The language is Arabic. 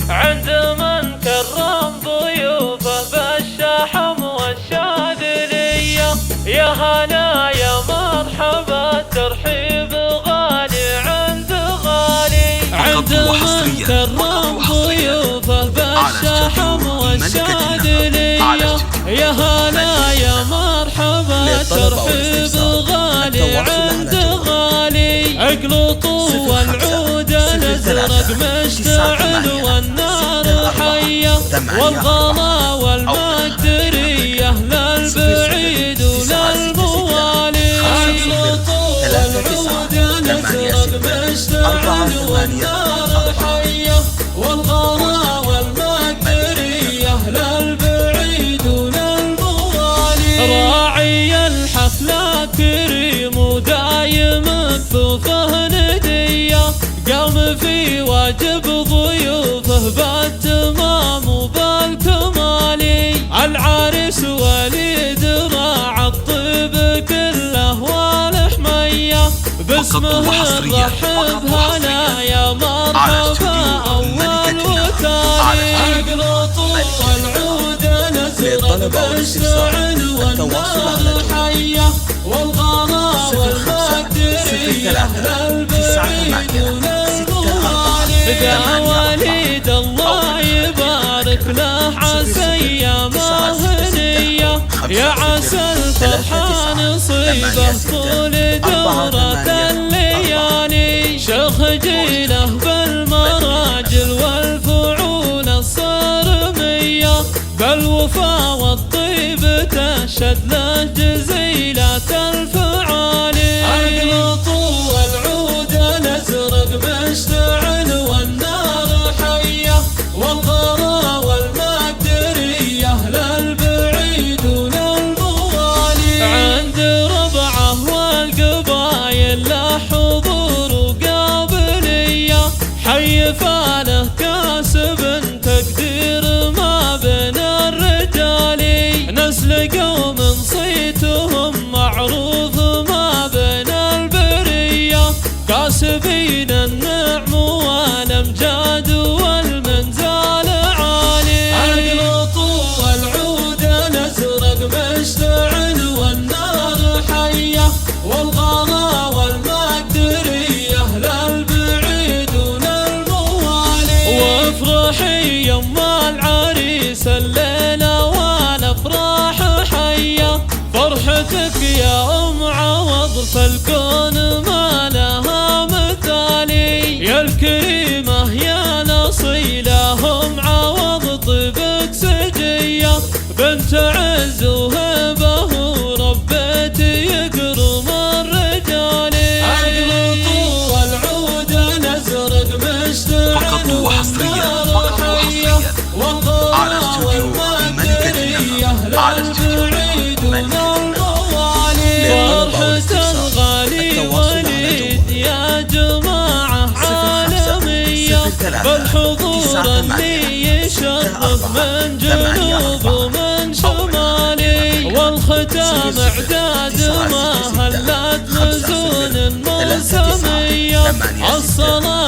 عند من كرم ضيوفه بالشحم والشاذلية. يا هلا يا مرحبا ترحيب غالي عند غالي. عند من كرم ضيوفه بالشحم والشاذلية. يا هلا يا مرحبا ترحيب غالي عند غالي. اقلطوا والعود الازرق مشتعل والنار حية، والغلا والمقدرية للبعيد وللموالي. اقلطوا والعود الازرق مشتعل والنار حية، والغلا والمقدرية للبعيد وللموالي. راعي الحفلة كريم ودايم كفوفه ندية، قام في واجب ضيوفه بالتمام وبالكمال. العريس وليد راعى الطيب كله والحمية، باسمه نرحب هلا يا مرحبا أول وتالي. اقلطوا العود الازرق مشتعل والنار حية، والغلا والمقدرية للبعيد وللموالي. يا وليد الله يبارك له عسى ايامه هنية، يا عسى الفرحان نصيبه طول دورة الليالي. شيخ جيله بالمراجل والفعول الصارمية، بالوفا والطيب تشهد له جزيلات الفعالي. اقلطوا العود الازرق مشتعل والنار حية، والغلا والمقدرية للبعيد وللموالي. عند ربعه والقبايل له حضور وقابلية، حي فاله كاسب تقدير ما بين الرجال. نسل قوم صيتهم معروف ما بين البرية، كاسبين النعم والامجاد والمنزال عالي. اقلطوا العود الازرق مشتعل والنار حية، والغلا والمقدرية للبعيد وللموالي. وافرحي يما العريس الليلة والافراح حية، فرحتك يا ام عوض فالكون ما لها مثالي. يا الكريمة يا نصيلة ام عوض طيبك سجية، بنت عز وهبة وربيت يكرم الرجال. اقلطوا العود الازرق مشتعل والنار حية، والغلا والمقدرية للبعيد وللموالي. فرحة الغالي وليد يا جماعة عالمية، بالحضور اللي يشرف من جنوب ومن شمالي. والختام اعداد ما هلت نزول موسمية، الصلاة